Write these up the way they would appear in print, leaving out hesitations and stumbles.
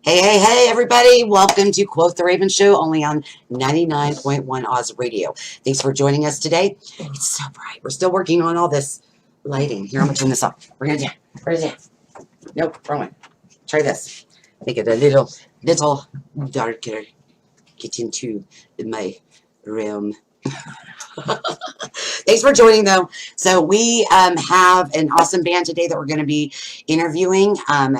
Hey, hey, hey, everybody. Welcome to Quote the Raven Show, only on 99.1 Oz Radio. Thanks for joining us today. It's so bright. We're still working on all this lighting. Here, I'm going to turn this off. We're going to do. Nope, wrong one. Try this. Make it a little darker. Get into my room. Thanks for joining, though. So we have an awesome band today that we're going to be interviewing. I'm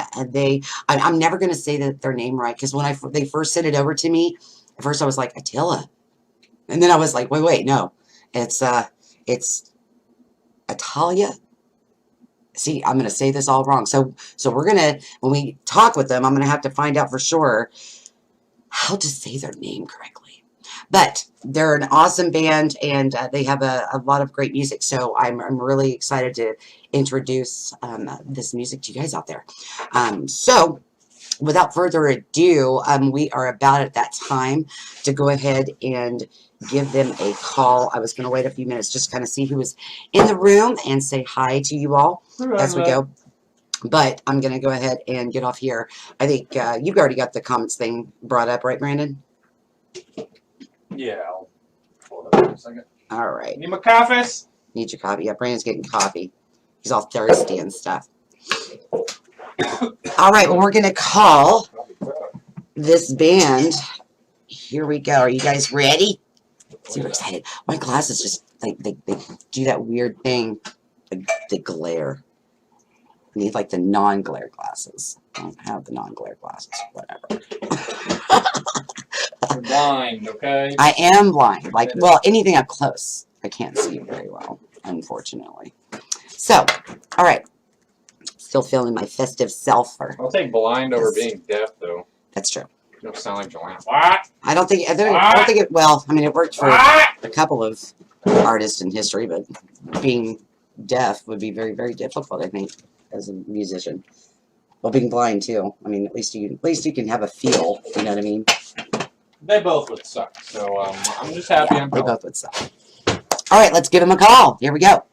never going to say their name right because when they first sent it over to me, at first I was like Aittala, and then I was like, wait, no, it's Aittala. See, I'm going to say this all wrong. So we're gonna, when we talk with them, I'm going to have to find out for sure how to say their name correctly. But they're an awesome band, and they have a lot of great music. So I'm really excited to introduce this music to you guys out there. So without further ado, we are about at that time to go ahead and give them a call. I was going to wait a few minutes just to kind of see who was in the room and say hi to you all as we go. But I'm going to go ahead and get off here. I think you've already got the comments thing brought up, right, Brandon? Yeah, I'll pull it up in a second. All right. Need my coffee? Need your coffee. Yeah, Brandon's getting coffee. He's all thirsty and stuff. All right, well, we're going to call this band. Here we go. Are you guys ready? Super excited. My glasses just, they do that weird thing. They glare. I need, like, the non-glare glasses. I don't have the non-glare glasses. Whatever. You're blind, okay? I am blind. Like, well, anything up close, I can't see very well, unfortunately. So, all right. Still feeling my festive self. I'll take blind over being deaf, though. That's true. You don't sound like Joanna. What? I don't think it, well, I mean, it worked for a couple of artists in history, but being deaf would be very, very difficult, I think, as a musician. Well, being blind, too. I mean, at least you can have a feel, you know what I mean? They both would suck, so I'm just happy I'm they both would suck. All right, let's give them a call. Here we go.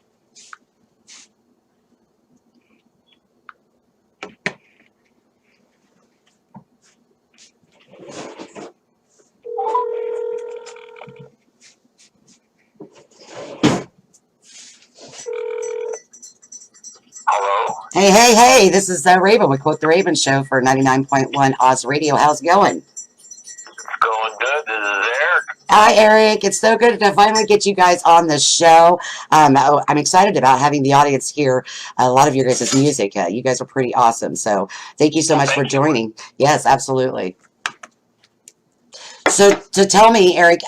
Hello? Hey, this is Raven with Quote the Raven Show for 99.1 Oz Radio. How's it going? Going good. This is Eric. Hi, Eric. It's so good to finally get you guys on the show. I'm excited about having the audience hear a lot of your guys' music. You guys are pretty awesome. So thank you so much for joining. Yes, absolutely. So tell me, Eric,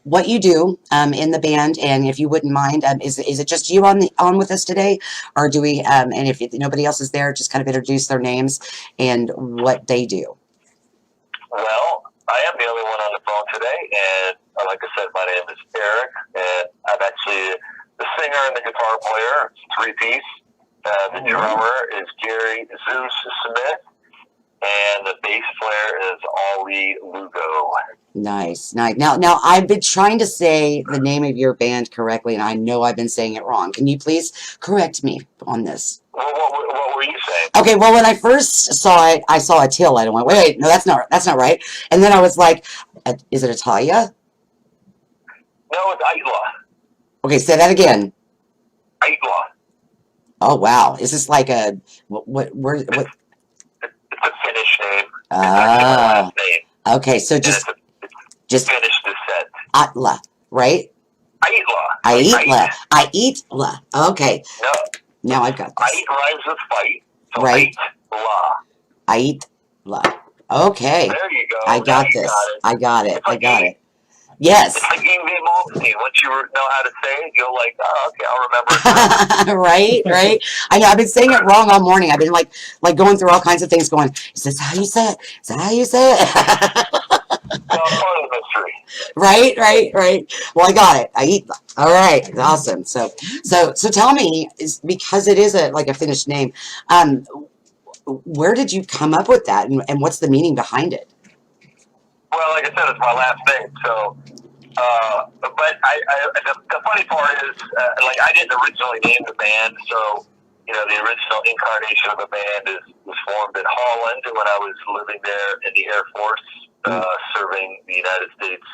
what you do in the band, and if you wouldn't mind, is it just you on with us today, or do we? And if nobody else is there, just kind of introduce their names and what they do. Well, I am the only one on the phone today, and like I said, my name is Eric, and I'm actually the singer and the guitar player. It's three-piece. The drummer is Gary Zeus Smith, and the bass player is Ollie Lugo. Nice. Now I've been trying to say the name of your band correctly, and I know I've been saying it wrong. Can you please correct me on this? Well, what were you saying? Okay, well, when I first saw it, I saw Aittala, and I went, wait, no, that's not right. And then I was like, is it Aittala? No, it's Aittala. Okay, say that again. Aittala. Oh, wow. Is this like a, what? It's a Finnish name. Oh. Name. Okay, so just finish the set. Aittala, right? Aittala. Okay. No. Now I've got this. Ait rhymes with fight. So right. Aittala. Okay. There you go. I got this. I got it. Yes. It's like Ingrid Malmsteen. Once you know how to say it, you're like, oh, okay, I'll remember. Right. I know. I've been saying it wrong all morning. I've been like going through all kinds of things going, is this how you say it? Is that how you say it? Well, part of the mystery. Right. Well, I got it. Aittala. All right. Awesome. So tell me, because it is like a Finnish name, where did you come up with that, and what's the meaning behind it? Well, like I said, it's my last name, so, but the funny part is, like, I didn't originally name the band, so the original incarnation of the band was formed in Holland when I was living there in the Air Force, serving the United States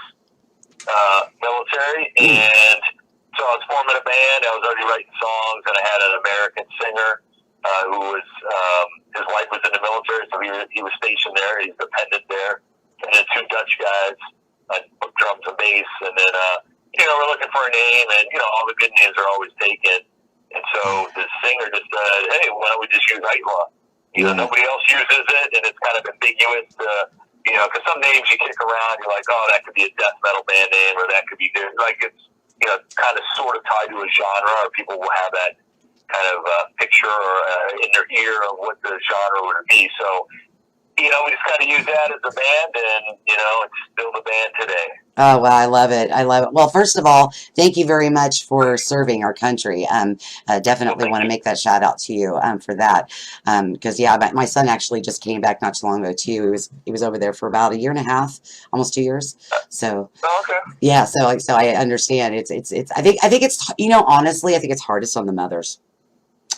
military. And so I was forming a band. I was already writing songs, and I had an American singer who was his wife was in the military, so he was stationed there. He's dependent there, and then two Dutch guys, drums and bass, and then we're looking for a name, and all the good names are always taken. And so the singer just said, "Hey, why don't we just use Aittala? Nobody else uses it, and it's kind of ambiguous. Because some names you kick around, you're like, oh, that could be a death metal band name, or that could be like it's kind of sort of tied to a genre, or people will have that kind of picture or in their ear of what the genre would be. So, we just kind of use that as a band, and it's still the band today." Oh, well, I love it. I love it. Well, first of all, thank you very much for serving our country. Definitely want to make that shout out to you for that. Because, my son actually just came back not too long ago, too. He was over there for about 1.5 years, almost 2 years. So, okay. Yeah, so I understand. It's I think it's, honestly, I think it's hardest on the mothers.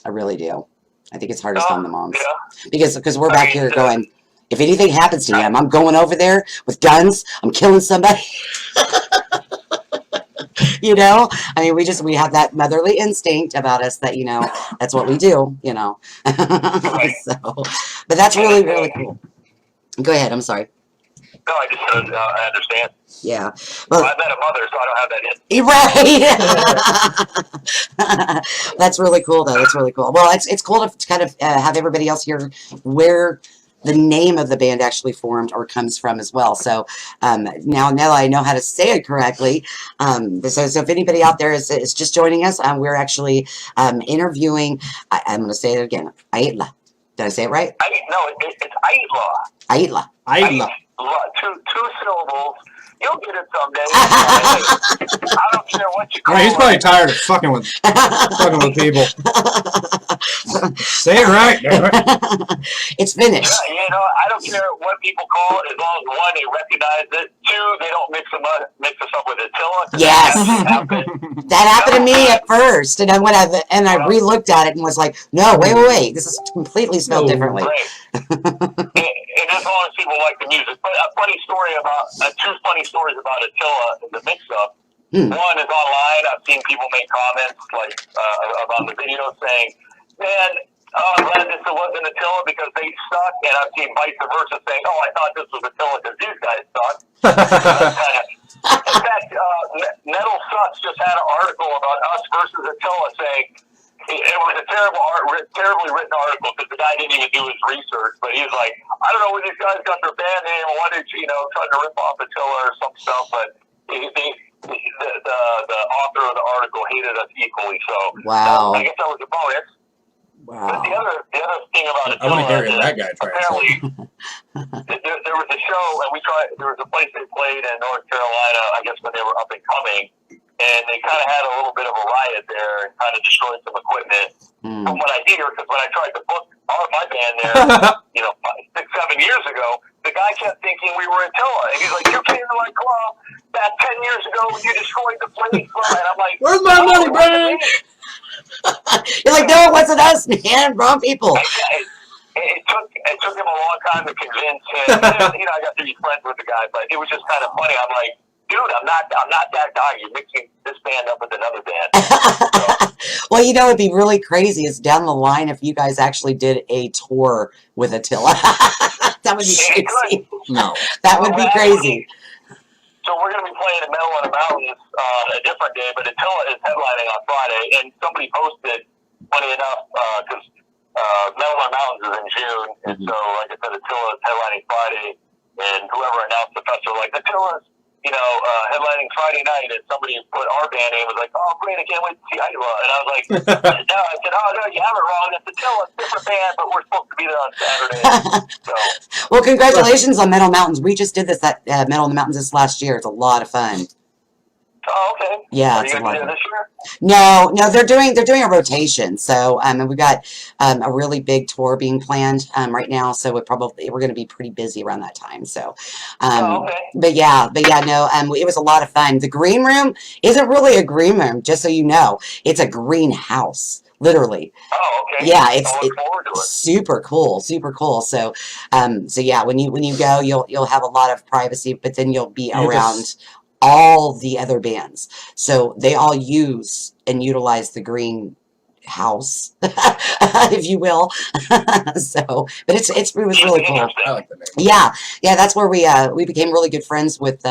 I really do. I think it's hardest on the moms. Yeah. Because we're back here going, if anything happens to him, I'm going over there with guns. I'm killing somebody. We have that motherly instinct about us that, that's what we do, Right. But that's really, really cool. Go ahead. I'm sorry. No, I just said I understand. Yeah. Well, Well, I met a mother, so I don't have that in. right. That's really cool, though. That's really cool. Well, it's cool to kind of have everybody else hear where the name of the band actually formed or comes from as well. So now I know how to say it correctly. So if anybody out there is just joining us, we're actually interviewing. I'm going to say it again. Aittala. Did I say it right? It's Aittala. Aittala. Aittala. Two syllables. You'll get it someday. I don't care what you call He's it. probably tired of fucking with people. Say it right. It's finished. Yeah, I don't care what people call it, as long as one, they recognize it. Two, they don't mix us up with Aittala. Yes. That happened to me at first, and I re-looked at it and was like, no, wait, this is completely spelled differently. Right. And as long as people like the music. But two funny stories about Aittala in the mix-up. One is online. I've seen people make comments about the video saying, "Man, I'm glad this wasn't Aittala because they suck." And I've seen vice versa saying, "Oh, I thought this was Aittala because these guys suck." In fact, Metal Sucks just had an article about us versus Aittala saying it was a terribly written article because the guy didn't even do his research. But he was like, "I don't know where these guys got their band name or what trying to rip off Aittala or some stuff." But the author of the article hated us equally. So Wow. I guess that was a bonus. Wow. But the other thing about I want to hear Aittala that guy try it. apparently there was a show, and there was a place they played in North Carolina, I guess when they were up and coming, and they kind of had a little bit of a riot there and kind of destroyed some equipment. From what I hear, because when I tried to book my band there, 6, 7 years ago, the guy kept thinking we were Aittala, and he's like, "You came to my club back 10 years ago when you destroyed the place," and I'm like, "Where's my money, Brian?" You're like, "No, it wasn't us, man. Wrong people." It took him a long time to convince him. I got to be friends with the guy, but it was just kind of funny. I'm like, "Dude, I'm not that guy. You're mixing this band up with another band." Well, it'd be really crazy. It's down the line if you guys actually did a tour with Aittala. That would be crazy. No. That would be crazy. So we're going to be playing at Metal in the Mountains a different day, but Aittala is headlining on Friday, and somebody posted, funny enough, because Metal in the Mountains is in June, and so, like I said, Aittala is headlining Friday, and whoever announced the festival, like, Attila's, headlining Friday night, and somebody put our band name, was like, "Oh, great, I can't wait to see Aittala." And I was like, "No," I said, "Oh, no, you have it wrong. It's Attila, it's a different band, but we're supposed to be there on Saturday." So, well, congratulations on Metal Mountains. We just did this at Metal in the Mountains this last year. It's a lot of fun. Oh, okay. Yeah, Are it's you a going to lot. be there this year? No, they're doing a rotation. So, and we got a really big tour being planned right now. So we're going to be pretty busy around that time. So, Oh, okay. but yeah, no, it was a lot of fun. The green room isn't really a green room, just so you know. It's a greenhouse, literally. Oh, okay. Yeah, I it's look forward to it. super cool, super cool. So, so yeah, when you go, you'll have a lot of privacy, but then you'll be You around just all the other bands. So they all use and utilize the green house, if you will. So, but it was really cool. Interesting. I like the name. Yeah, that's where we became really good friends with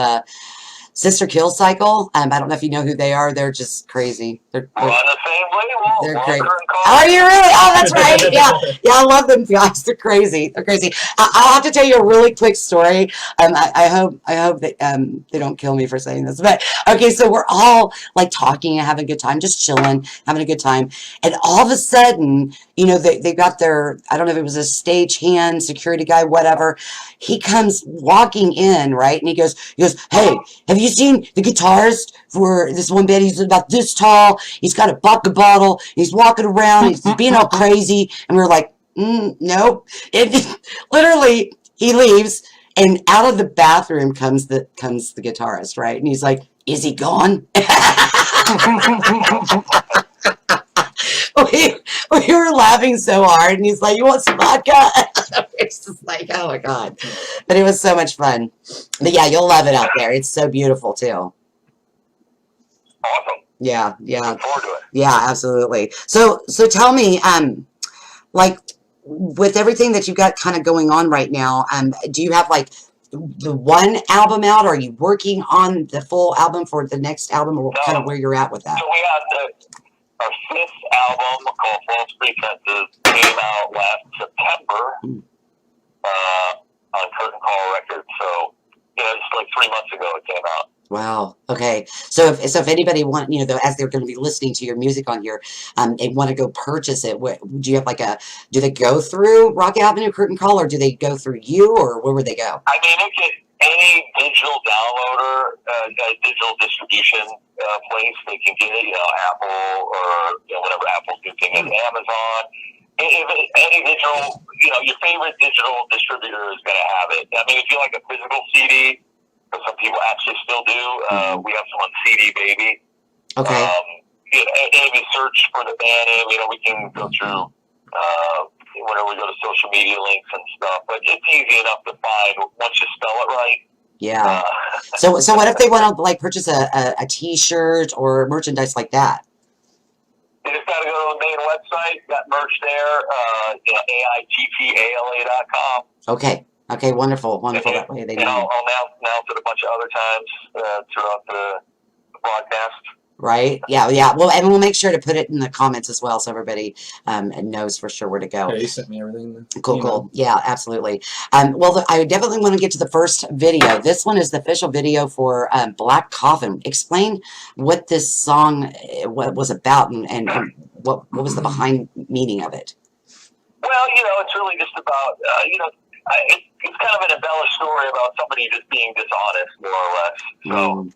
Sister Kill Cycle. I don't know if you know who they are. They're just crazy. We're on the same label. They're Walker great. and Carl. Oh, you really? Oh, that's right. Yeah, I love them guys. They're crazy. They're crazy. I'll have to tell you a really quick story. I hope that they don't kill me for saying this. But okay, so we're all like talking and having a good time, just chilling, having a good time, and all of a sudden, they got their, I don't know if it was a stagehand, security guy, whatever. He comes walking in, right, and he goes, "Hey, have you seen the guitarist for this one band? He's about this tall. He's got a vodka bottle. He's walking around. He's being all crazy." And we were like, "Nope." And literally, he leaves, and out of the bathroom comes the guitarist, right? And he's like, "Is he gone?" we, we were laughing so hard, and he's like, "You want some vodka?" It's just like, oh my god. But it was so much fun. But yeah, you'll love it out there. It's so beautiful too. Awesome. Yeah. Look forward to it. Yeah, absolutely. So tell me, like with everything that you got kind of going on right now, do you have like the one album out? Or are you working on the full album for the next album, or kind of where you're at with that? So we had our fifth album called False Pretenses came out last September on Curtain Call Records. So, just like 3 months ago it came out. Wow. Okay. So if anybody want, as they're going to be listening to your music on here, and want to go purchase it, do you have do they go through Rock Avenue Curtain Call, or do they go through you, or where would they go? I mean, any digital downloader, digital distribution place, they can get it, Apple or whatever Apple's new thing is, Amazon. Any digital, your favorite digital distributor is going to have it. I mean, if you like a physical CD, but some people actually still do, we have some on CD Baby. Okay. And if you search for the band name, we can go through whenever we go to social media links and stuff. But it's easy enough to find once you spell it right. Yeah. So what if they want to purchase a T-shirt or merchandise like that? You just got to go to the main website. Got merch there. AITTALA.com. Okay. Wonderful. And That way they know. I'll announce it a bunch of other times throughout the broadcast. Right? Yeah. Well, and we'll make sure to put it in the comments as well, so everybody knows for sure where to go. Yeah, you sent me everything. Cool. Yeah, absolutely. Well, I definitely want to get to the first video. This one is the official video for Black Coffin. Explain what this song was about, and what was the behind meaning of it. Well, it's really just about, it's kind of an embellished story about somebody just being dishonest, more or less. So,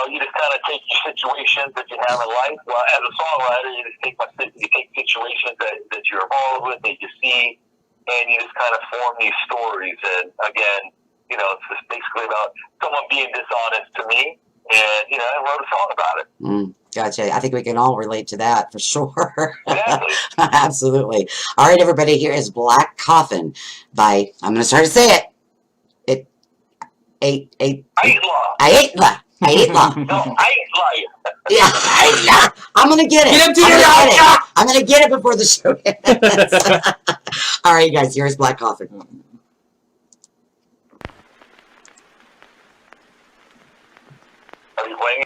you just kind of take your situations that you have in life. Well, as a songwriter, you just take situations that you're involved with, that you see, and you just kind of form these stories. And again, it's just basically about someone being dishonest to me, and I wrote a song about it. Gotcha. I think we can all relate to that for sure. Exactly. Absolutely. All right, everybody. Here is Black Coffin by, I'm going to start to say it. Aittala. No, Aittala. Yeah, I'm going to get it. Get him to I'm going to get it before the show ends. All right, you guys. Here's Black Coffin. Are you playing?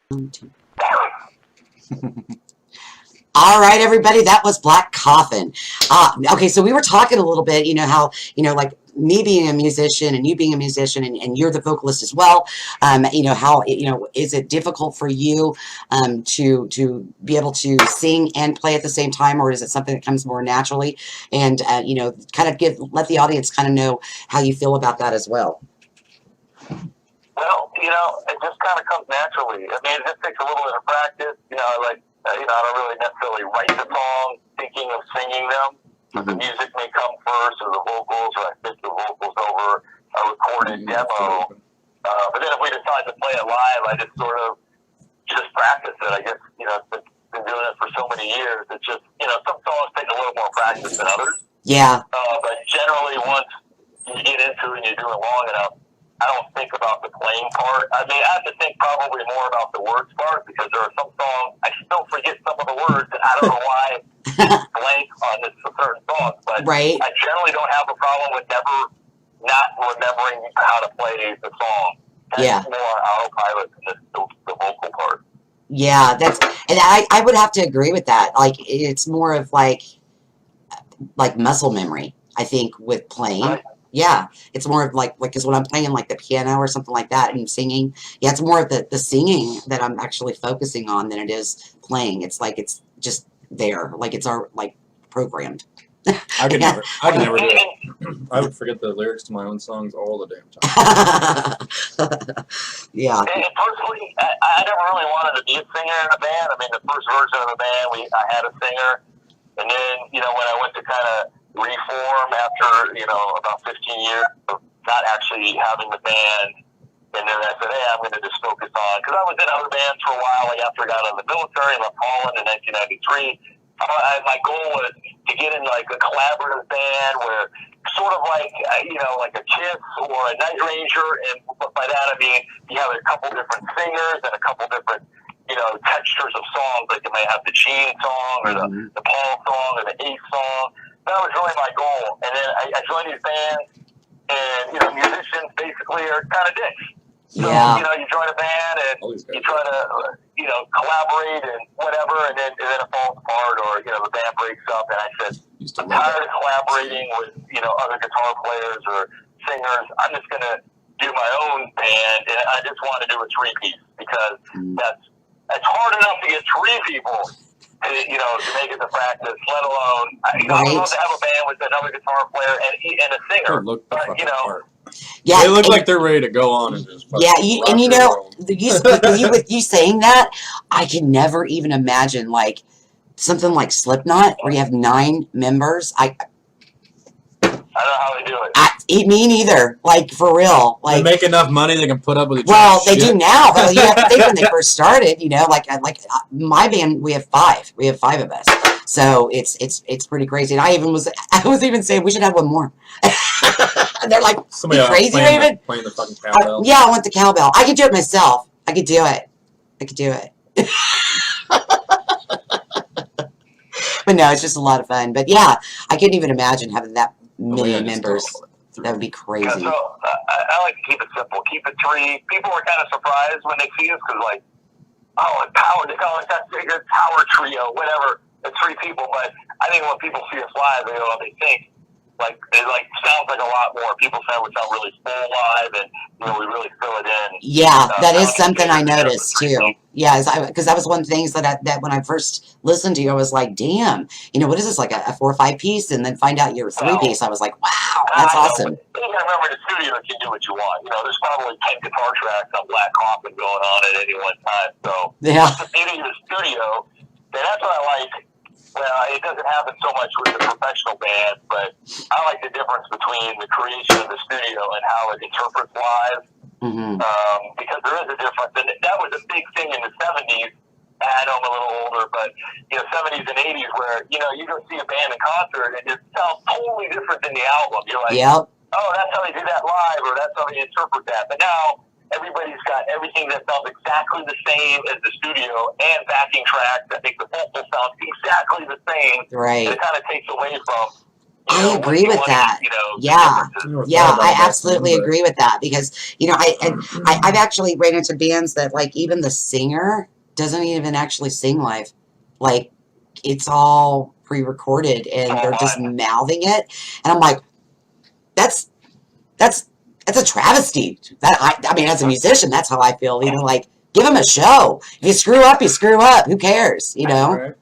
All right, everybody, that was Black Coffin. Okay, so we were talking a little bit, how, like me being a musician and you being a musician and you're the vocalist as well, how, is it difficult for you to be able to sing and play at the same time, or is it something that comes more naturally? And, kind of let the audience kind of know how you feel about that as well. Well, it just kind of comes naturally. I mean, it just takes a little bit of practice. I don't really necessarily write the songs thinking of singing them. The music may come first, or the vocals, or I fit the vocals over a recorded demo. But then if we decide to play it live, I just sort of just practice it. I guess, been doing it for so many years. It's just, some songs take a little more practice than others. Yeah. But generally, once you get into it and you do it long enough, I don't think about the playing part. I mean, I have to think probably more about the words part, because there are some songs, I still forget some of the words, and I don't know why I blank on this certain songs, but right. I generally don't have a problem with not remembering how to play the song. That's more autopilot than the vocal part. Yeah, and I would have to agree with that. Like, it's more of like muscle memory, I think, with playing. Right. Yeah, it's more of like because when I'm playing like the piano or something like that and singing, it's more of the singing that I'm actually focusing on than it is playing. It's like it's just there, like it's programmed. I could never do it. I would forget the lyrics to my own songs all the damn time. Yeah. And personally, I never really wanted to be a singer in a band. I mean, the first version of the band, I had a singer, and then when I went to kind of reform after about 15 years of not actually having the band, and then I said, hey, I'm going to just focus on, because I was in other bands for a while, like after I got out of the military and left Holland in 1993. My goal was to get in like a collaborative band where sort of like like a Kiss or a Night Ranger, and by that I mean you have a couple different singers and a couple different textures of songs, like you might have the Gene song or the Paul song or the Ace song. That was really my goal. And then I joined these bands, and musicians basically are kind of dicks. So you join a band and you try to collaborate and whatever, and then it falls apart, or the band breaks up. And I said, I'm tired of collaborating with other guitar players or singers. I'm just gonna do my own band, and I just want to do a 3-piece, because it's hard enough to get 3 people to make it to practice, let alone I would love to have a band with another guitar player and a singer. But yeah, they look like they're ready to go on and just with you saying that, I can never even imagine like something like Slipknot where you have 9 members. I don't know how they do it. Me neither. Like, for real. Like, they make enough money they can put up with each other. Well, they do now, but you have to think when they first started, like my band, we have 5. We have 5 of us. So it's pretty crazy. And I was even saying we should have one more. They're like, somebody you crazy, Raven? Playing the fucking cowbell. Yeah, I want the cowbell. I could do it myself. I could do it. But no, it's just a lot of fun. But yeah, I couldn't even imagine having that many members. That would be crazy. Yeah, so I like to keep it simple. Keep it 3. People were kind of surprised when they see us, because like, oh, power. They call it that power trio, whatever. It's 3 people, but I think when people see us live, they think like it sounds like a lot more. People say we sound really full live, and we really fill it in. Yeah, that is something I noticed too. Yeah, because that was one of the things that when I first listened to you, I was like, damn, what is this, like a 4 or 5 piece, and then find out you're a 3-piece. I was like, wow, that's awesome. You gotta remember, the studio can do what you want. There's probably 10 guitar tracks on Black Coffin going on at any one time. So yeah, the beauty of the studio, and that's what I like. Well, it doesn't happen so much with the professional band, but I like the difference between the creation of the studio and how it interprets live, because there is a difference. And that was a big thing in the 70s. I know I'm a little older, but 70s and 80s, where you go see a band in concert and it sounds totally different than the album. You're like, oh, that's how they do that live, or that's how they interpret that. But now everybody's got everything that sounds exactly the same as the studio, and backing tracks that make the vocal sound exactly the same. Right. And it kind of takes away from I agree with that. You know, Yeah. differences. Yeah, I that absolutely one, but- agree with that because I've actually ran into bands that like even the singer doesn't even actually sing live, like it's all pre-recorded and they're just mouthing it, and I'm like, that's that's that's a travesty. That I mean, as a musician, that's how I feel. You know, like give them a show. If you screw up, you screw up. Who cares? You know. Right.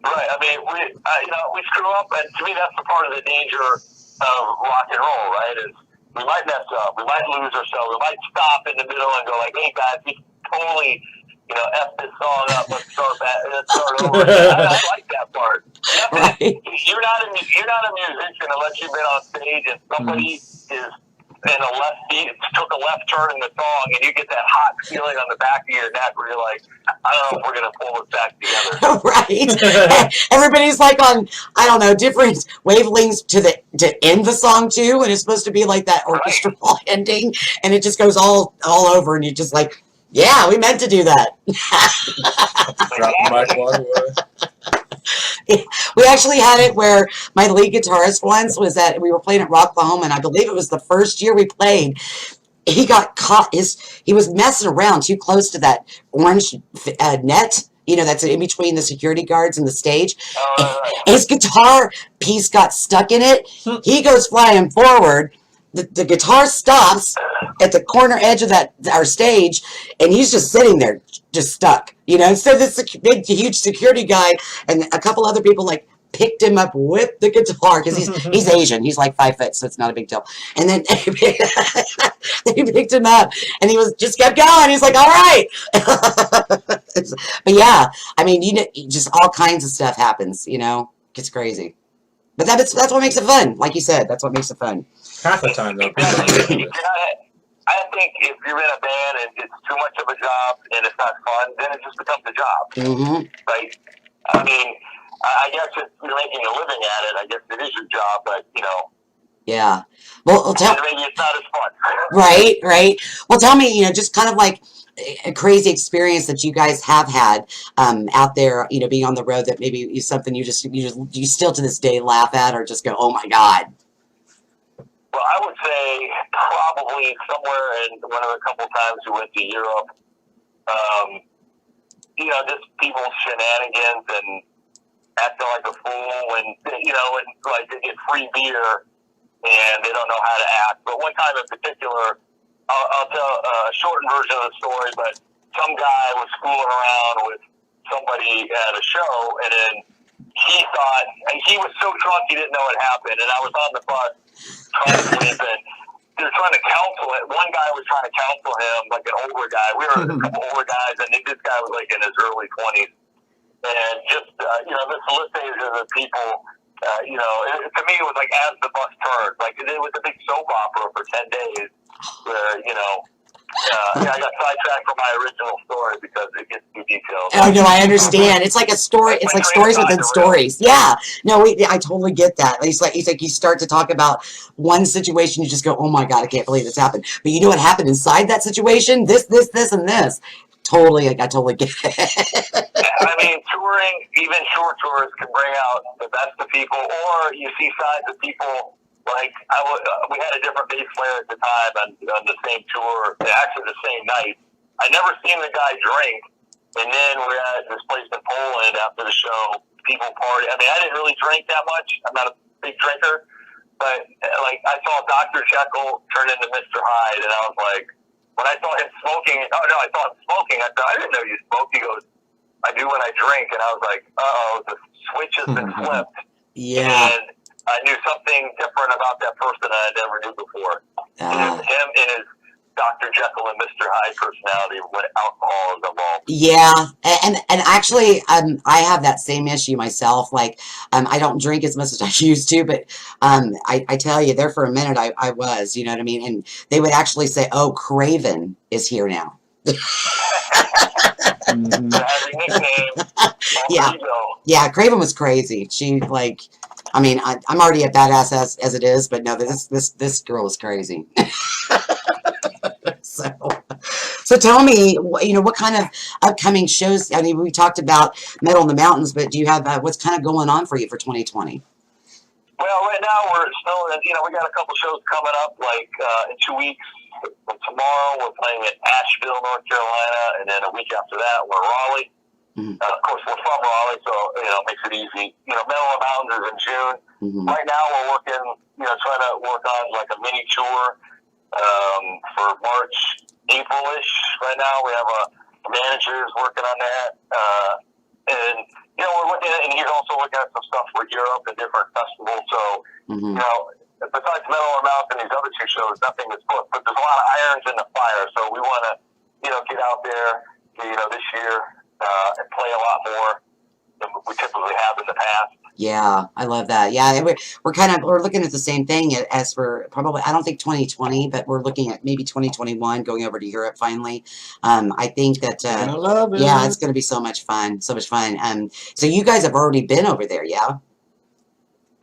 Right. I mean, we screw up, and to me, that's the part of the danger of rock and roll, right? Is we might mess up, we might lose ourselves, we might stop in the middle and go like, "Hey guys, we totally, f this song up. Let's start over." I like that part. Right. You're not a musician unless you've been on stage and somebody is in a left beat, took a left turn in the song, and you get that hot feeling on the back of your neck where you're like, I don't know if we're gonna pull this back together. Right. Everybody's like on, I don't know, different wavelengths to end the song too, and it's supposed to be like that orchestral ending, and it just goes all over, and you're just like, yeah, we meant to do that. Drop the mic, walk away. We actually had it where my lead guitarist once was at, we were playing at Rocklahoma, and I believe it was the first year we played. He got caught, he was messing around too close to that orange net, that's in between the security guards and the stage. His guitar piece got stuck in it. He goes flying forward. The guitar stops at the corner edge of our stage, and he's just sitting there, just stuck. So this big, huge security guy and a couple other people like picked him up with the guitar because he's Asian. He's like 5 foot, so it's not a big deal. And then they picked him up, and he just kept going. He's like, "All right." But yeah, I mean, just all kinds of stuff happens. Gets crazy. But that's what makes it fun. Like you said, that's what makes it fun. Half the time, though. I think if you're in a band and it's too much of a job and it's not fun, then it just becomes a job, right? I mean, I guess if you're making a living at it, I guess it is your job, but Yeah. Well, maybe it's not as fun. Right. Well, tell me, just kind of like a crazy experience that you guys have had out there, being on the road that maybe is something you still to this day laugh at or just go, oh my God. Well, I would say probably somewhere in one of the couple times we went to Europe, just people's shenanigans and acting like a fool and like they get free beer and they don't know how to act. But one time in particular, I'll tell a shortened version of the story, but some guy was fooling around with somebody at a show, and then he thought, he was so drunk he didn't know what happened, and I was on the bus trying to sleep, and they were trying to counsel it. One guy was trying to counsel him, like an older guy. We were a couple older guys, and this guy was like in his early 20s. And just, the solicitors of the people, to me it was like as the bus turned. Like it was a big soap opera for 10 days where, I got sidetracked from my original story because it gets too detailed. Oh, no, I understand. It's like a story. It's like stories within stories. Yeah. No, I totally get that. He's like, you start to talk about one situation, you just go, oh my God, I can't believe this happened. But you know what happened inside that situation? This, and this. Totally, I totally get it. I mean, touring, even short tours, can bring out the best of people, or you see sides of people. Like we had a different bass player at the time on the same tour, actually the same night. I never seen the guy drink, and then we're at this place in Poland after the show. People party. I mean, I didn't really drink that much. I'm not a big drinker, but like I saw Dr. Jekyll turn into Mr. Hyde, and I was like, when I saw him smoking, I saw him smoking. I thought, I didn't know you smoked. He goes, I do when I drink, and I was like, the switch has been flipped. Yeah. And I knew something different about that person I never knew before. Him and his Dr. Jekyll and Mr. Hyde personality when alcohol is involved. Yeah, and actually, I have that same issue myself. Like, I don't drink as much as I used to, but I tell you, there for a minute, I was, you know what I mean? And they would actually say, "Oh, Craven is here now." Yeah, Craven was crazy. She I mean, I'm already a badass as it is, but no, this girl is crazy. So tell me, what kind of upcoming shows? I mean, we talked about Metal in the Mountains, but do you have what's kind of going on for you for 2020? Well, right now we're still, we got a couple shows coming up, like in 2 weeks. Tomorrow we're playing at Asheville, North Carolina, and then a week after that we're Raleigh. Mm-hmm. Of course, we're from Raleigh, so it makes it easy. Middle of the Mountains is in June. Mm-hmm. Right now we're working, trying to work on like a mini tour for March, April-ish. Right now we have a manager who's working on that, and we're looking at, and he's also looking at some stuff for Europe and different festivals. So, Mm-hmm. besides Middle of the Mountain and these other two shows, nothing is booked. But there's a lot of irons in the fire. So we want to, get out there, this year and play a lot more than we typically have in the past. Yeah, I love that. Yeah, we're looking at the same thing as for probably, I don't think 2020, but we're looking at maybe 2021 going over to Europe finally. I think that I love it. yeah, it's going to be so much fun, so much fun. So you guys have already been over there, yeah?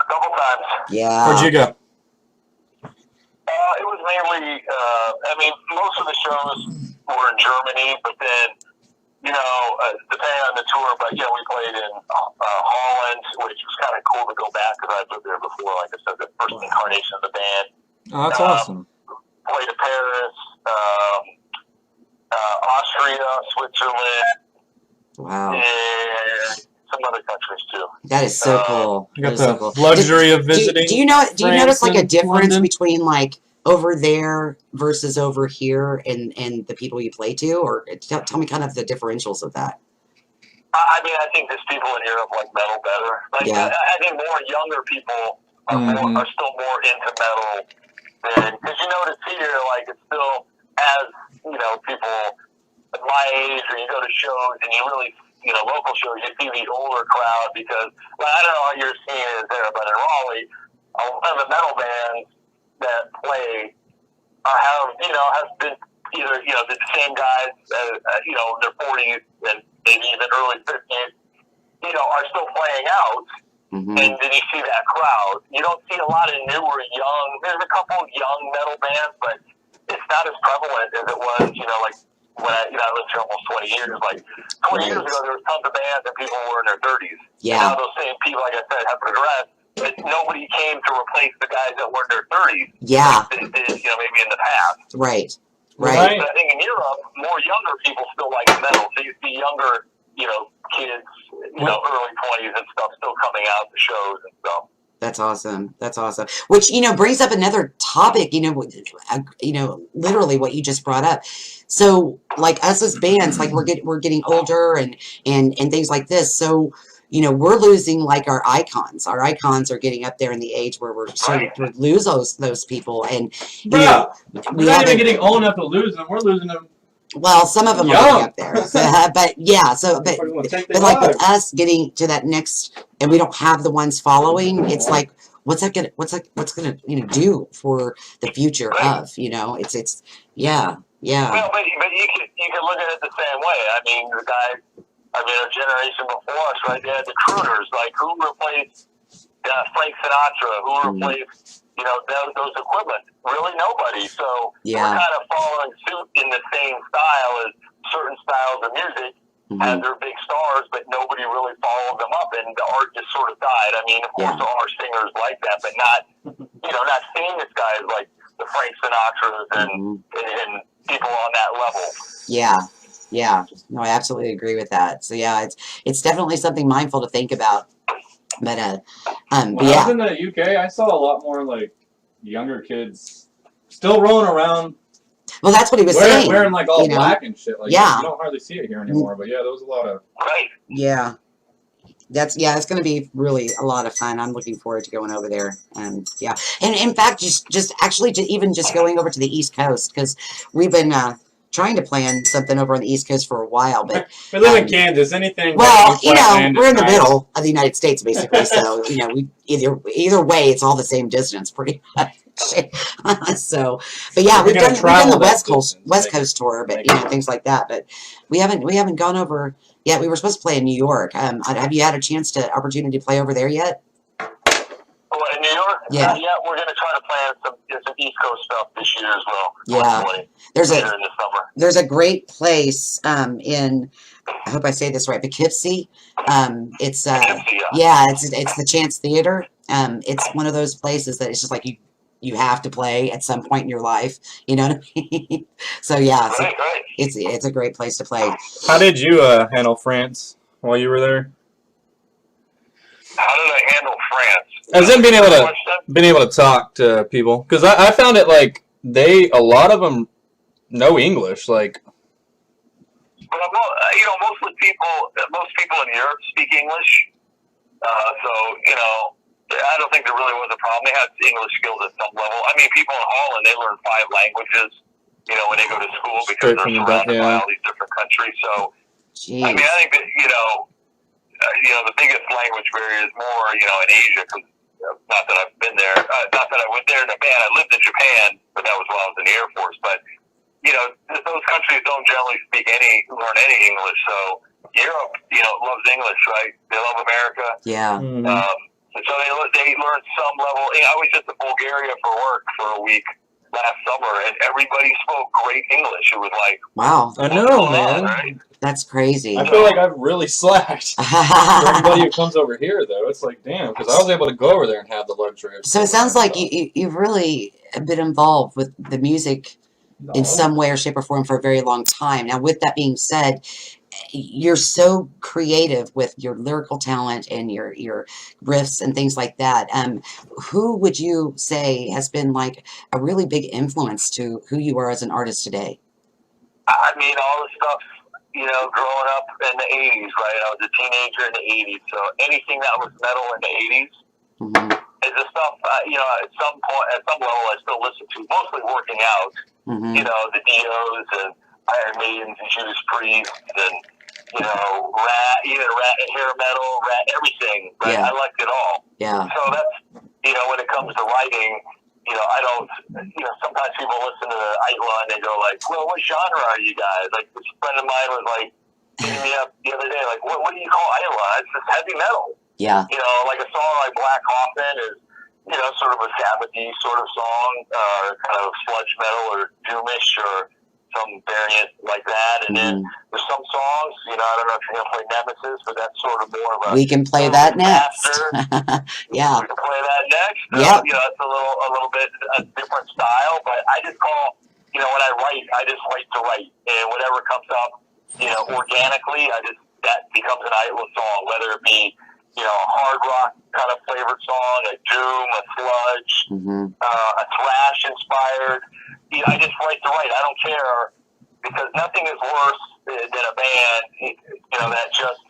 A couple times. Yeah. Where'd you go? It was mainly, most of the shows were in Germany, but then, depending on the tour, but yeah, we played in Holland, which was kind of cool to go back because I'd lived there before, like I said, the first incarnation of the band. Oh, that's awesome. Played in Paris, Austria, Switzerland, Wow. and some other countries too. That is so cool. You got That is so the cool. luxury of visiting. Do you notice like a and difference London? between like over there versus over here and the people you play to, or tell me kind of the differentials of that? I think there's people in Europe like metal better. Like, Yeah. I think more younger people are are still more into metal than, because notice here, like it's still as people at my age, or you go to shows and you really local shows, you see the older crowd because, well, I don't know how your scene is there, but in Raleigh, a lot of the metal bands that play have been either the same guys, their 40s and maybe even early 50s, are still playing out. Mm-hmm. And then you see that crowd. You don't see a lot of newer, young. There's a couple of young metal bands, but it's not as prevalent as it was, like when I lived here almost 20 years. Like 20 years ago, there was tons of bands and people were in their 30s. Yeah. And now those same people, like I said, have progressed, but nobody came to replace the guys that were in their 30s. Yeah. Like they did, maybe in the past. Right. Right. But I think in Europe, more younger people still like metal. So you see younger, kids, early 20s and stuff still coming out to shows and stuff. That's awesome. That's awesome. Which, brings up another topic, literally what you just brought up. So like us as bands, like we're getting older and things like this. So, we're losing like our icons. Our icons are getting up there in the age where we're starting to lose those people. And, Bro, we we're not even haven't, getting old enough to lose them. We're losing them. well, some of them are Young. getting up there. But yeah, so, but We're gonna take But their like with lives. us getting to that next, and we don't have the ones following, it's like, what's gonna do for the future of, it's yeah. Well, but you can look at it the same way. I mean, the guys, a generation before us, right? They had the crooners. Like, who replaced Frank Sinatra? Who replaced, those equipment? Really, nobody. So Yeah. we're kind of following suit in the same style as certain styles of music had their big stars, but nobody really followed them up, and the art just sort of died. I mean, of course, there are singers like that, but not famous guys like the Frank Sinatras and people on that level. Yeah. No, I absolutely agree with that. So yeah, it's definitely something mindful to think about. But When but I was yeah, in the UK, I saw a lot more like younger kids still rolling around well, that's what he was saying. wearing like all you know? black and shit. Like, Yeah. you don't hardly see it here anymore. But yeah, there was a lot of. Right. Yeah. It's going to be really a lot of fun. I'm looking forward to going over there. And yeah. And in fact, just going over to the East Coast, because we've been trying to plan something over on the East Coast for a while, but We live in Kansas. Anything. well, flatland we're is in the nice. middle of the United States basically, so we either way, it's all the same distance pretty much. So, but yeah, We're we've gonna done travel the that West distance, Coast tour, but things like that. But we haven't gone over yet. We were supposed to play in New York. Have you had a opportunity to play over there yet? Well, in New York, Yeah. we're going to try to plan some East Coast stuff this year as well. Yeah. Hopefully, There's later in the summer. There's a great place in, I hope I say this right, Poughkeepsie. It's Poughkeepsie, yeah, it's the Chance Theater. It's one of those places that it's just like you have to play at some point in your life. You know what I mean? So yeah, so Right. it's a great place to play. How did you handle France while you were there? How did I handle France? As in being able to Question? talk to people, because I found it like a lot of them know English. Like, Well, most people in Europe speak English. So, I don't think there really was a problem. They had English skills at some level. I mean, people in Holland, they learn 5 languages, when they go to school because straight they're from the surrounded by yeah. all these different countries. So, Jeez. I mean, I think that, the biggest language barrier is more, in Asia, because not that I've been there, not that I went there in a band. I lived in Japan, but that was while I was in the Air Force. But, those countries don't generally learn any English. So Europe, loves English, right? They love America. Yeah. Mm-hmm. So they learned some level. I was just in Bulgaria for work for a week last summer, and everybody spoke great English. It was like, Wow. I know, man. right? That's crazy. I feel like I've really slacked. For everybody who comes over here, though, it's like, damn, because I was able to go over there and have the luxury of. So it sounds like you've really been involved with the music in some way or shape or form for a very long time. Now, with that being said, you're so creative with your lyrical talent and your riffs and things like that. Who would you say has been like a really big influence to who you are as an artist today? I mean, all the stuff, growing up in the 80s, right? I was a teenager in the 80s, so anything that was metal in the 80s Mm-hmm. is the stuff, at some point, at some level, I still listen to, mostly working out, Mm-hmm. the Dios and Iron Maidens and Judas Priest and, Rat, even Rat, hair metal, Rat, everything, right? Yeah. I liked it all. Yeah. So that's, when it comes to writing, I don't, sometimes people listen to Aittala and they go like, well, what genre are you guys? Like, this friend of mine was like, hitting me up the other day, like, what do you call Aittala? It's just heavy metal. Yeah. Like a song like Black Coffin is, sort of a Sabbath-y sort of song, kind of sludge metal or doomish or some variant like that. And then there's some songs, I don't know if you're going to play Nemesis, but that's sort of more of a... We can play that next. Yeah. We can play that next. Yep. It's a little bit a different style, but I just call, when I write, I just write to write. And whatever comes up, organically, that becomes an Aittala song, whether it be, a hard rock kind of flavored song, a doom, a sludge, a thrash inspired. I just write to write. I don't care, because nothing is worse than a band, that just,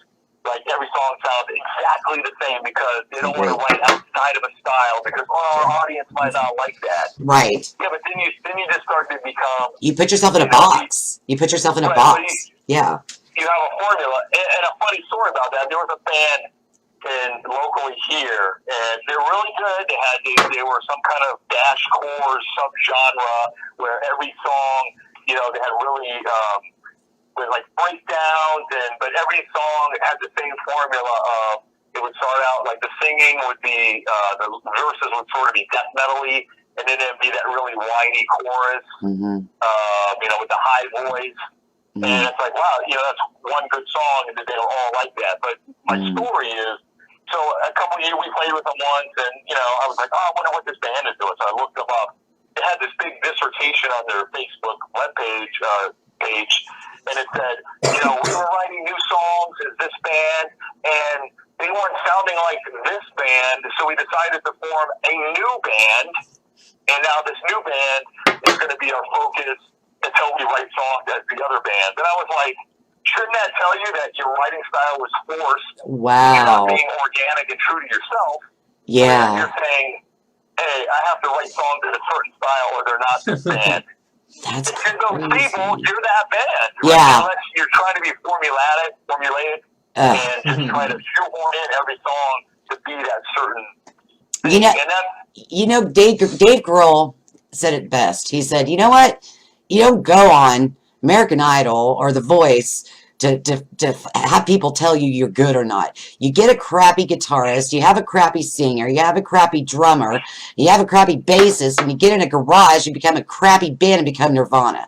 like, every song sounds exactly the same because they don't want to write outside of a style because, our audience might not like that. Right. Yeah, but then you just start to become... You put yourself in a box. You put yourself in a box. Yeah. You have a formula. And a funny story about that, there was a band locally here, and they're really good. They were some kind of dashcore subgenre where every song, they had really with like breakdowns, but every song had the same formula of it would start out like the singing would be the verses would sort of be death metal-y, and then it'd be that really whiny chorus, with the high voice. And it's like, wow, that's one good song, and they were all like that. But my story is, so a couple of years we played with them once, and, I was like, I wonder what this band is doing. So I looked them up. They had this big dissertation on their Facebook webpage, and it said, we were writing new songs as this band, and they weren't sounding like this band, so we decided to form a new band, and now this new band is going to be our focus until we write songs as the other band. And I was like, shouldn't that tell you that your writing style was forced? Wow. You're not being organic and true to yourself. Yeah. You're saying, hey, I have to write songs in a certain style or they're not this band. That's if you're those crazy. people, you're that band. Yeah. Right? Unless you're trying to be formulaic and just try to shoehorn in every song to be that certain thing. Dave Grohl said it best. He said, you know what? You don't go on American Idol or The Voice to have people tell you you're good or not. You get a crappy guitarist, you have a crappy singer, you have a crappy drummer, you have a crappy bassist, and you get in a garage, you become a crappy band and become Nirvana.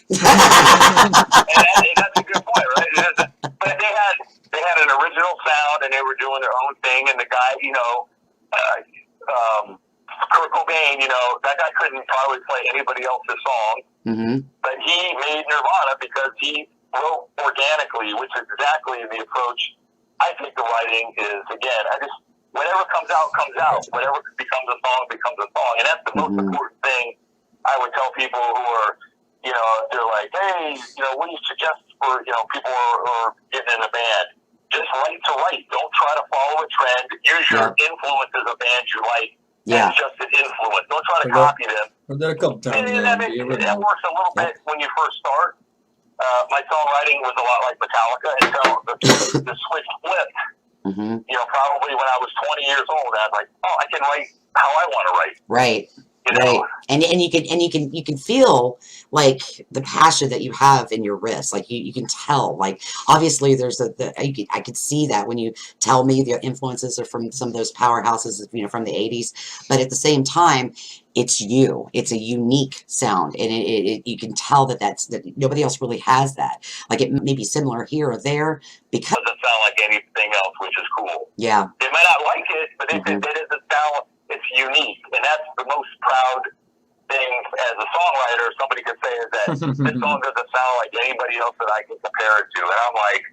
and that's a good point, right? But they had an original sound, and they were doing their own thing, and the guy, Kurt Cobain, that guy couldn't probably play anybody else's song, but he made Nirvana because he wrote organically, which is exactly the approach I think the writing is. Again, whatever comes out, comes out. Whatever becomes a song, becomes a song. And that's the most important thing I would tell people who are, they're like, hey, what do you suggest for, people who are getting in a band? Just write to write. Don't try to follow a trend. Use your influences of bands you like. Yeah. As just an influence. Don't try to copy them. Heard that a couple times. And that works a little bit when you first start. My songwriting was a lot like Metallica until the switch flipped. Probably when I was 20 years old, I was like, oh, I can write how I want to write. Right. Right. And you can feel like the passion that you have in your wrists. Like you can tell, like, obviously there's I could see that when you tell me the influences are from some of those powerhouses, from the 80s, but at the same time, it's you. It's a unique sound, and you can tell that nobody else really has that. Like it may be similar here or there because it doesn't sound like anything else, which is cool. Yeah. They might not like it, but it doesn't sound. It's unique, and that's the most proud thing as a songwriter somebody could say is that this song doesn't sound like anybody else that I can compare it to. And I'm like,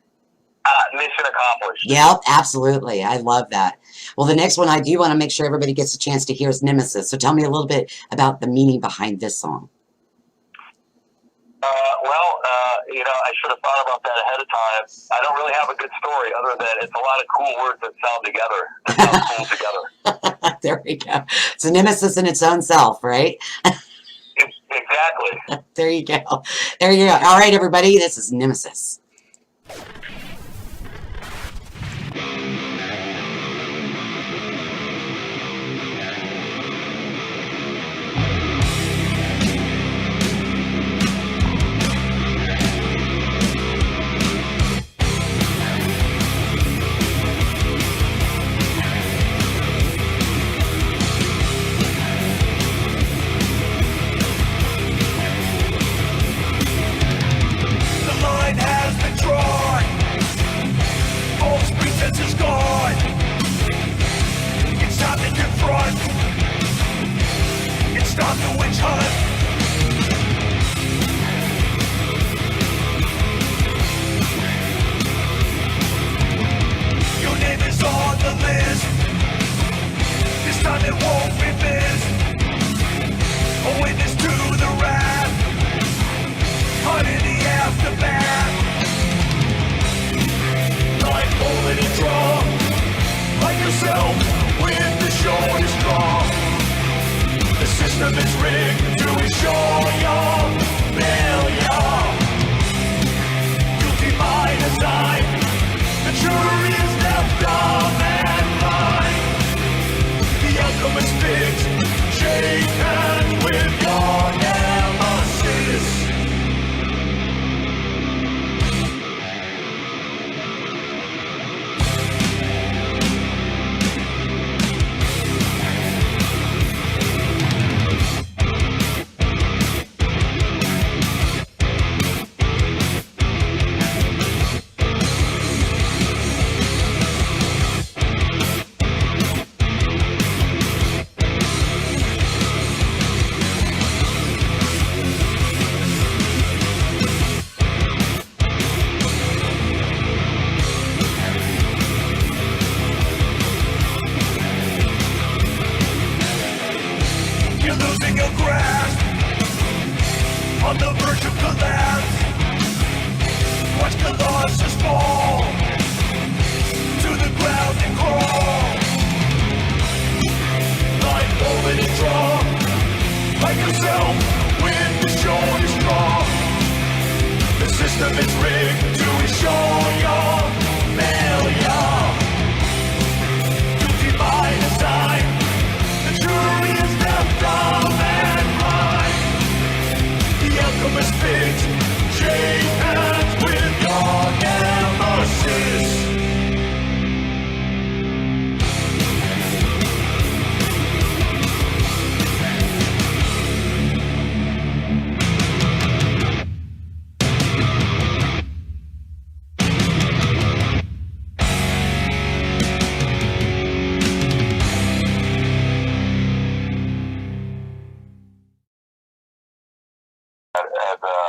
mission accomplished. Yeah, absolutely. I love that. Well, the next one I do want to make sure everybody gets a chance to hear is Nemesis. So tell me a little bit about the meaning behind this song. I should have thought about that ahead of time. I don't really have a good story other than it's a lot of cool words that sound together. That sound cool together. There we go. It's a nemesis in its own self, right? Exactly. There you go. There you go. All right, everybody. This is Nemesis.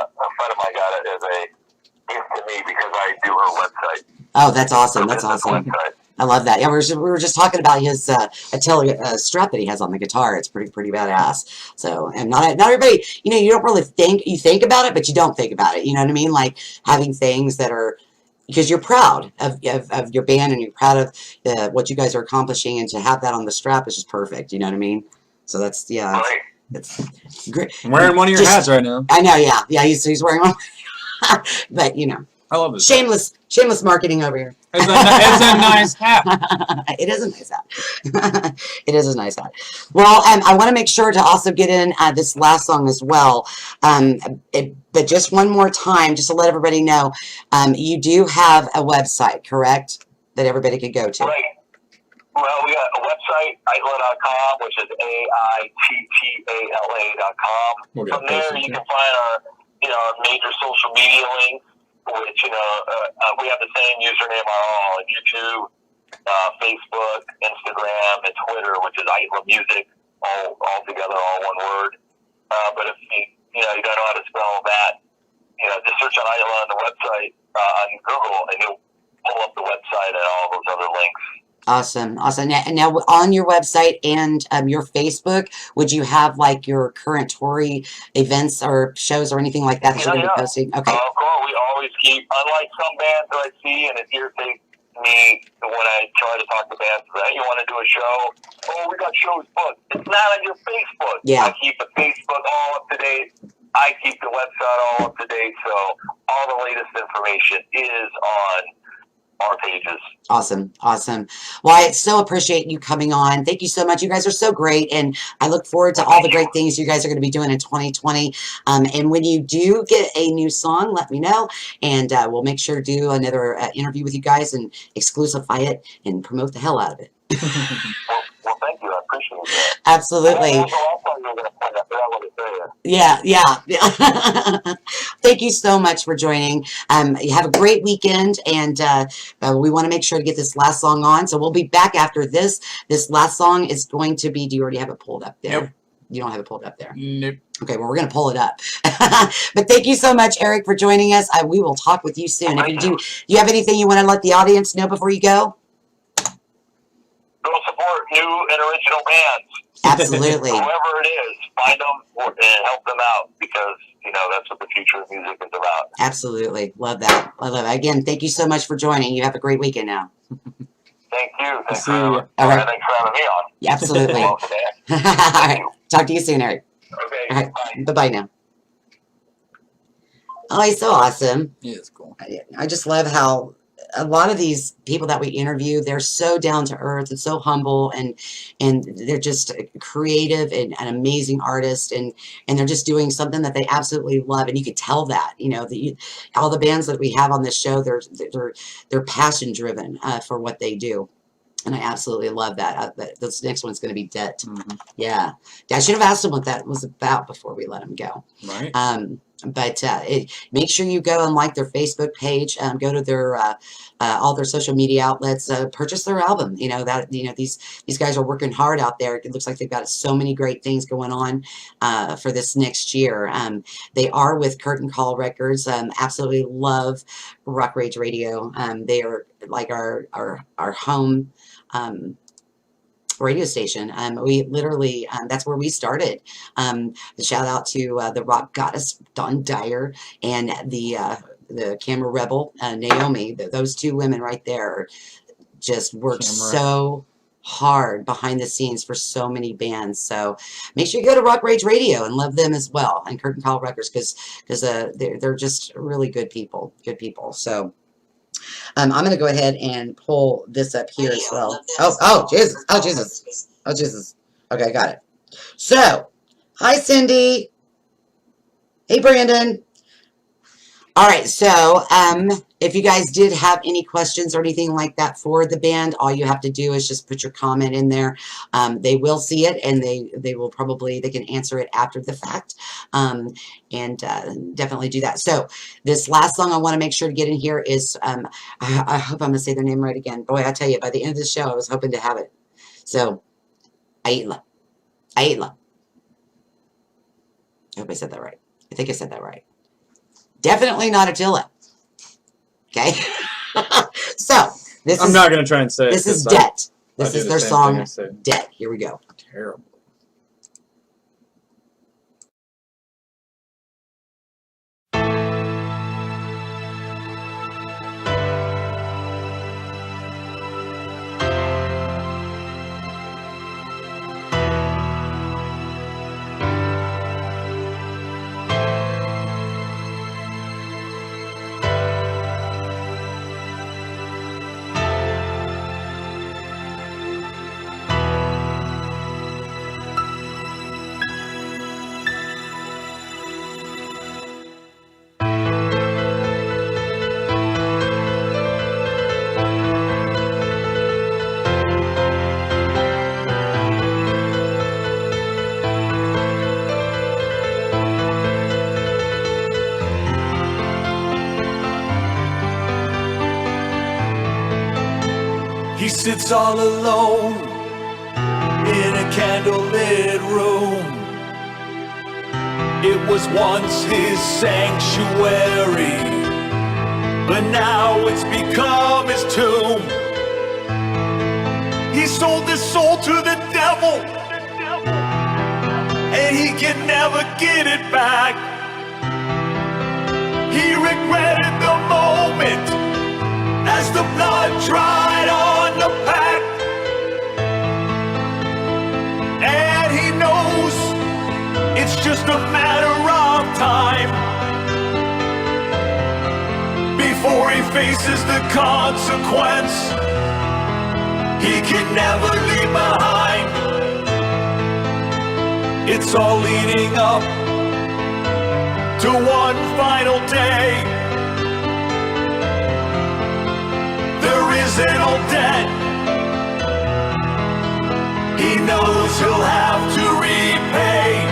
a friend of mine got it as a gift to me because I do her website. Oh, that's awesome. That's Business awesome. website. I love that. Yeah, we were just talking about his Attila strap that he has on the guitar. It's pretty badass. So, and not everybody, you don't really think about it, but you don't think about it. You know what I mean? Like having things that are, because you're proud of your band and you're proud of what you guys are accomplishing, and to have that on the strap is just perfect. You know what I mean? So that's, yeah, Right. it's great. I'm wearing one of your hats right now. I know, yeah, he's wearing one. But I love this. shameless marketing over here. It's a nice hat. It is a nice hat. It is a nice hat. Well, I want to make sure to also get in this last song as well. But just one more time, just to let everybody know, you do have a website, correct? That everybody could go to. Right. Well, we got a website, Aittala.com, which is AITTALA.com. We'll get From there, posted, you too. can find our major social media links, which, we have the same username on all on YouTube, Facebook, Instagram, and Twitter, which is Aittala Music, all together, all one word. But if you don't know how to spell that, just search on Aittala on the website, on Google, and you'll pull up the website and all those other links. Awesome. Now on your website and your Facebook, would you have like your current touring events or shows or anything like that you're going to be posting? Okay. Of course, we always keep, unlike some bands that I see, and it irritates me when I try to talk to bands, hey, you want to do a show? Oh, we got shows booked. It's not on your Facebook. Yeah. I keep the Facebook all up to date. I keep the website all up to date, so all the latest information is on our pages. Awesome. Well, I so appreciate you coming on. Thank you so much. You guys are so great, and I look forward to all the great things you guys are going to be doing in 2020. And when you do get a new song, let me know, and we'll make sure to do another interview with you guys and exclusify it and promote the hell out of it. Well, thank you. I appreciate that. Absolutely. Yeah. Thank you so much for joining. You have a great weekend, and we want to make sure to get this last song on. So we'll be back after this. This last song is going to be, do you already have it pulled up there? Nope. You don't have it pulled up there? Nope. Okay, well, we're going to pull it up. But thank you so much, Eric, for joining us. We will talk with you soon. If do you have anything you want to let the audience know before you go? Go support new and original bands. Absolutely. Whoever it is, find them and help them out, because that's what the future of music is about. Absolutely. Love that. I love it. Again, thank you so much for joining. You have a great weekend now. Thank you. Thanks See for you. All right. thanks for having me on. Absolutely. Well, All today. right. Talk to you soon, Eric. Okay. All right. Bye. Bye-bye now. Oh, he's so awesome. Yeah, it's cool. I just love how a lot of these people that we interview, they're so down to earth and so humble, and they're just creative and an amazing artist, and they're just doing something that they absolutely love, and you could tell that. All the bands that we have on this show, they're passion driven for what they do. And I absolutely love that. This next one's going to be Debt. Mm-hmm. Yeah. I should have asked him what that was about before we let him go. Right. But make sure you go and like their Facebook page. Go to their all their social media outlets. Purchase their album. These guys are working hard out there. It looks like they've got so many great things going on for this next year. They are with Curtain Call Records. Absolutely love Rock Rage Radio. They are like our home radio station. We literally, that's where we started. Shout out to the rock goddess Dawn Dyer and the camera rebel Naomi. Those two women right there just work so hard behind the scenes for so many bands. So make sure you go to Rock Rage Radio and love them as well, and Curtain Call Records, because they're just really good people. So I'm going to go ahead and pull this up here as well. Oh, Jesus. Okay, I got it. So, hi, Cindy. Hey, Brandon. All right, so if you guys did have any questions or anything like that for the band, all you have to do is just put your comment in there. They will see it, and they can answer it after the fact, and definitely do that. So this last song I want to make sure to get in here is, I hope I'm going to say their name right again. Boy, I tell you, by the end of the show, I was hoping to have it. So, Aittala. I hope I said that right. I think I said that right. Definitely not Attila. Okay? So, this I'm is not gonna try and say this it. is 'cause Debt. I This do is the their same song, thing I say. Debt. Here we go. Terrible. He sits all alone in a candlelit room. It was once his sanctuary, but now it's become his tomb. He sold his soul to the devil, and he can never get it back. He regretted the moment as the blood dried on the pack. And he knows it's just a matter of time before he faces the consequence he can never leave behind. It's all leading up to one final day. There isn't no debt he knows he'll have to repay.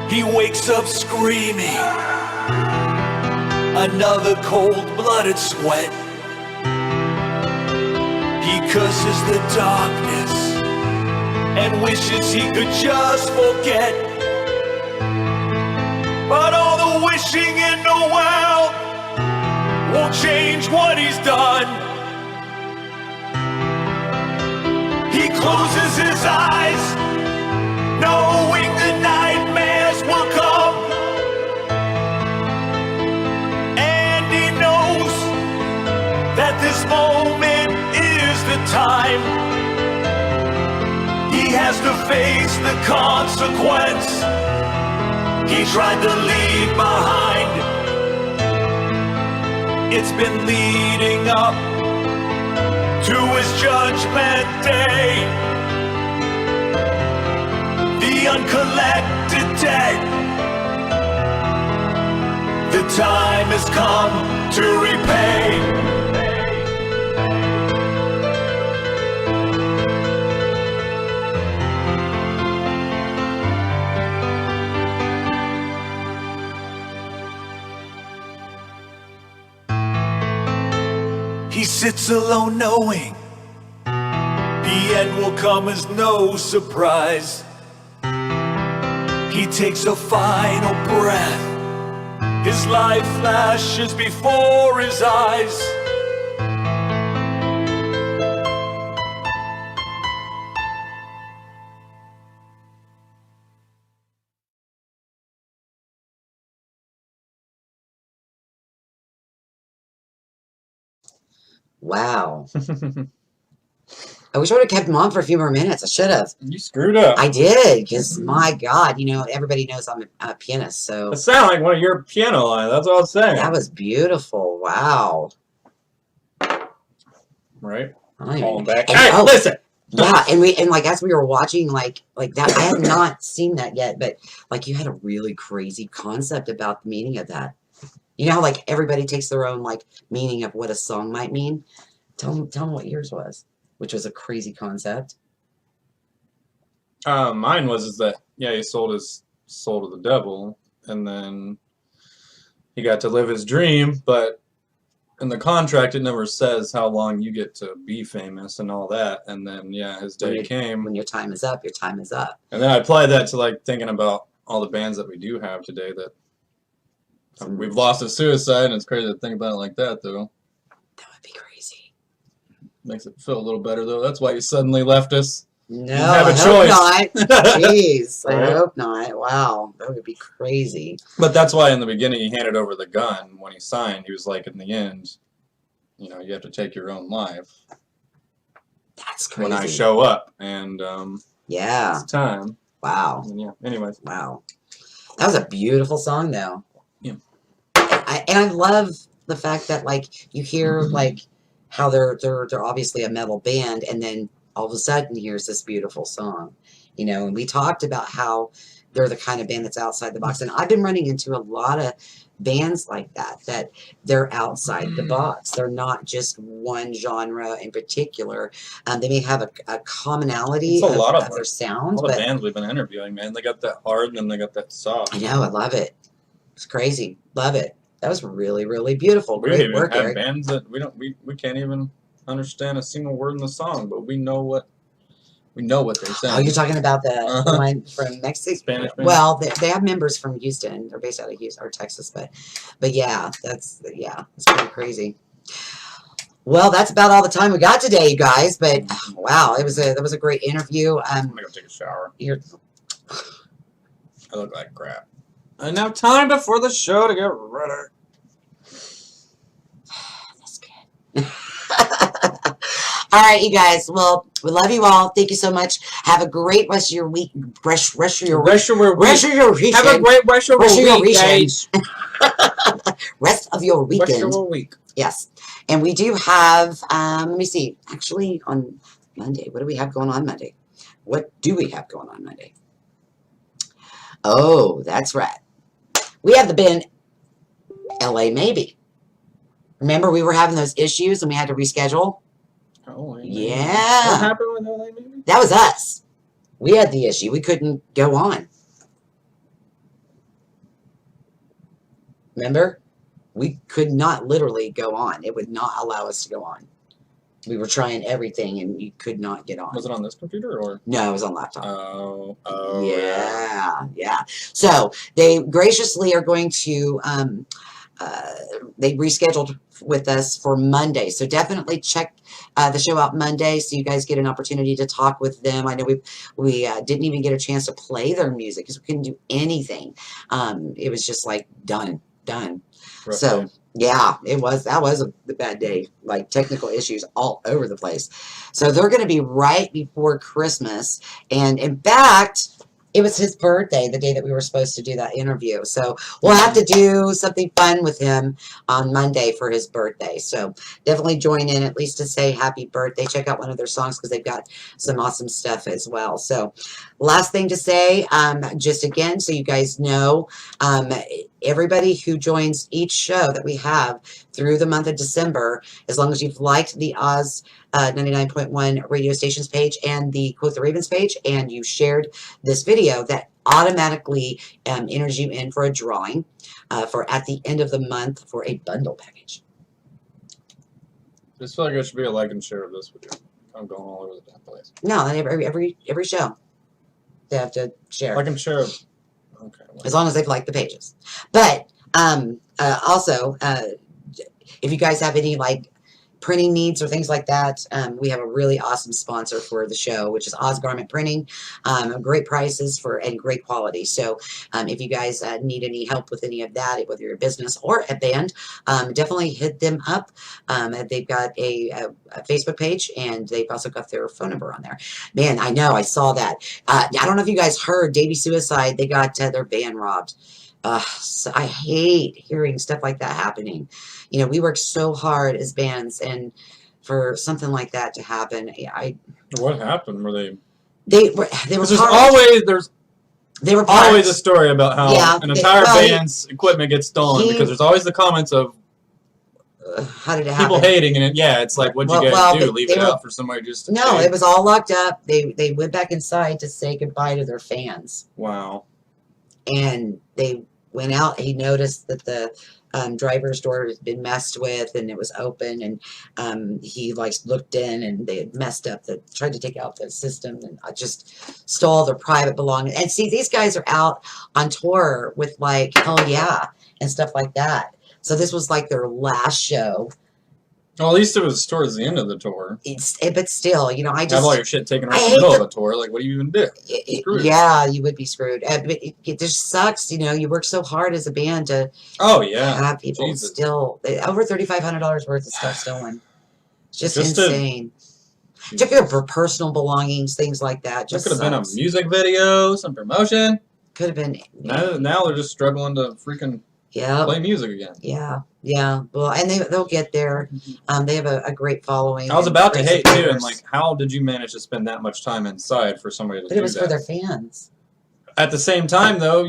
He wakes up screaming, another cold-blooded sweat. He curses the darkness and wishes he could just forget. But all the wishing in the world won't change what he's done. He closes his eyes, knowing the nightmares will come. And he knows that this moment is the time he has to face the consequence he tried to leave behind. It's been leading up to his judgment day. The uncollected debt, the time has come to repay. He sits alone knowing the end will come as no surprise. He takes a final breath, his life flashes before his eyes. Wow. I wish I would have kept him on for a few more minutes. I should have. You screwed up. I did, because my God, everybody knows I'm a pianist, so It sounded like one of your piano lines. That's all I was saying. that was beautiful. Wow. Right? I don't even- Calling back. And- Hey, oh, listen! Yeah, and like as we were watching like that, I have not seen that yet, but like you had a really crazy concept about the meaning of that. You know how like everybody takes their own like meaning of what a song might mean? Tell them what yours was, which was a crazy concept. Mine was is that yeah, he sold his soul to the devil, and then he got to live his dream, but in the contract it never says how long you get to be famous and all that. And then yeah, his day came. When your time is up, your time is up. And then I applied that to like thinking about all the bands that we do have today that we've lost to suicide, and it's crazy to think about it like that though. That would be crazy. Makes it feel a little better though. That's why you suddenly left us. No, You have a I choice. hope not. Jeez, I Right? hope not. Wow, that would be crazy. But that's why in the beginning he handed over the gun when he signed. He was like, in the end, you know, you have to take your own life That's crazy. when I show up, and Yeah. it's time. Wow. And yeah. Anyways. Wow. That was a beautiful song, though. Yeah. And I love the fact that like you hear like how they're obviously a metal band, and then all of a sudden here's this beautiful song, you know. And we talked about how they're the kind of band that's outside the box, and I've been running into a lot of bands like that they're outside the box. They're not just one genre in particular. They may have a commonality It's a lot of their them. sounds, All the but bands we've been interviewing, man, they got that hard and then they got that soft. I know, I love it. It's crazy. Love it. That was really, really beautiful. We Great even work, have Eric. bands that we can't even understand a single word in the song, but we know what they're saying. Oh, you're talking about the Uh-huh. one from Mexico? Spanish band? Well, they have members from Houston. They're based out of Houston or Texas, but yeah, it's pretty crazy. Well, that's about all the time we got today, you guys. But wow, that was a great interview. I'm gonna go take a shower. You're I look like crap. I have time before the show to get ready. that's good. All right, you guys. Well, we love you all. Thank you so much. Have a great rest of your week. Rest of your weekend. Have a great rest of Rest of your your week, weekend. guys. Rest of your Rest of weekend. your week. Yes. And we do have, let me see, actually on Monday, what do we have going on Monday? What do we have going on Monday? Oh, that's right. We have the band LA Maybe. Remember we were having those issues and we had to reschedule? Oh, Yeah. What happened with LA Maybe? That was us. We had the issue. We couldn't go on. Remember? We could not literally go on. It would not allow us to go on. We were trying everything and you could not get on. Was it on this computer or? No, it was on laptop. Oh, Yeah. So they graciously are going to, they rescheduled with us for Monday. So definitely check the show out Monday so you guys get an opportunity to talk with them. I know we didn't even get a chance to play their music because we couldn't do anything. It was just like done. Rough So day. yeah, that was a bad day, like technical issues all over the place. So they're going to be right before Christmas. And in fact, it was his birthday, the day that we were supposed to do that interview. So we'll have to do something fun with him on Monday for his birthday. So definitely join in at least to say happy birthday. Check out one of their songs because they've got some awesome stuff as well. So last thing to say, just again, so you guys know, everybody who joins each show that we have through the month of December, as long as you've liked the Oz 99.1 radio stations page and the Quote the Ravens page, and you shared this video, that automatically enters you in for a drawing for at the end of the month for a bundle package. I just feel like I should be a like and share of this with you. I'm going all over the damn place. No, every show they have to share. Like and share. Okay. Well. As long as they've liked the pages. But also, if you guys have any like printing needs or things like that, we have a really awesome sponsor for the show, which is Oz Garment Printing. Great prices and great quality. So if you guys need any help with any of that, whether you're a business or a band, definitely hit them up. They've got a Facebook page, and they've also got their phone number on there. Man, I know, I saw that. I don't know if you guys heard, Davey Suicide, they got their band robbed. So I hate hearing stuff like that happening. You know, we work so hard as bands, and for something like that to happen, What happened? Were they? They were. There's They were always a story about how an entire well, band's equipment gets stolen because there's always the comments of how did it happen? People hating in it. Yeah, it's like, what'd you guys do? Leave it out for somebody just to No, take? it was all locked up. They went back inside to say goodbye to their fans. Wow. And they went out. He noticed that the driver's door had been messed with, and it was open. And he like looked in, and they had messed up. Tried to take out the system, and I just stole their private belongings. And see, these guys are out on tour with like Hell Yeah and stuff like that. So this was like their last show. Well, at least it was towards the end of the tour. But still, you know, I Have just all your shit taken I right in the hate middle the- of the tour. Like, what do you even do? Screwed. Yeah, you would be screwed. But it just sucks, you know. You work so hard as a band to Oh yeah. have people Jesus. still over $3,500 worth of stuff stolen. It's just Just to- insane. Took it for personal belongings, things like that. That Just could have been a sucks. music video, some promotion. Could have been. Now they're just struggling to freaking Yeah, play music again. yeah. Well, and they'll get there. They have a great following. I was and about to great hate too, and supporters. like, how did you manage to spend that much time inside for somebody to But do it was that? for their fans. At the same time, though,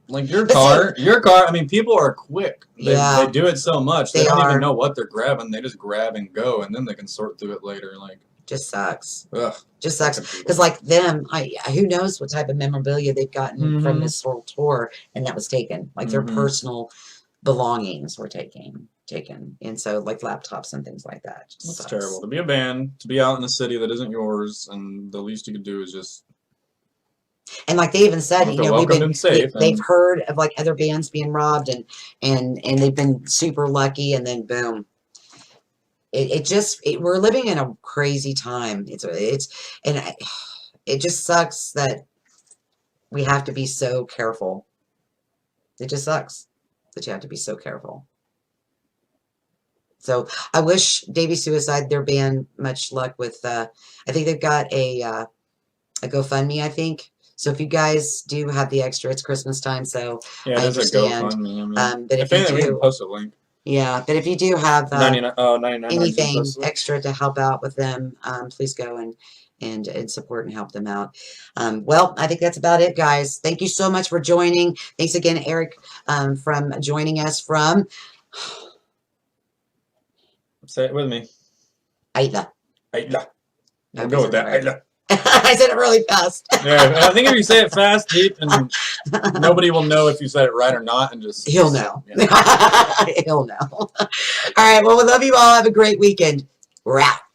like your But car. I mean, people are quick. They do it so much. They They don't are. even know what they're grabbing. They just grab and go, and then they can sort through it later. Like, Just sucks. ugh. Just sucks. fucking people. Because like them, who knows what type of memorabilia they've gotten from Mhm. this whole tour, and that was taken. Like their Mhm. personal belongings were taken, and so like laptops and things like that. Just It's sucks. terrible to be a band, to be out in a city that isn't yours, and the least you could do is just. And like they even said, Well, you they're know, welcomed and safe, they've and- heard of like other bands being robbed, and they've been super lucky, and then boom. We're living in a crazy time. It just sucks that we have to be so careful. It just sucks that you have to be so careful. So I wish Davey Suicide, their band, much luck with. I think they've got a GoFundMe. I think so. If you guys do have the extra, it's Christmas time, so Yeah, I there's a understand. GoFundMe. I mean, But if if anything, we you can do, post a link. yeah. But if you do have 99 anything extra to help out with them, please go and support and help them out. Well, I think that's about it, guys. Thank you so much for joining. Thanks again, Eric, from joining us from Say it with me. Aittala. Aittala. I We'll go with that. said it Aittala. I said it really fast. Yeah, and I think if you say it fast, deep, and nobody will know if you said it right or not, and just He'll know. Yeah. He'll know. All right. Well, we love you all. Have a great weekend. We're out.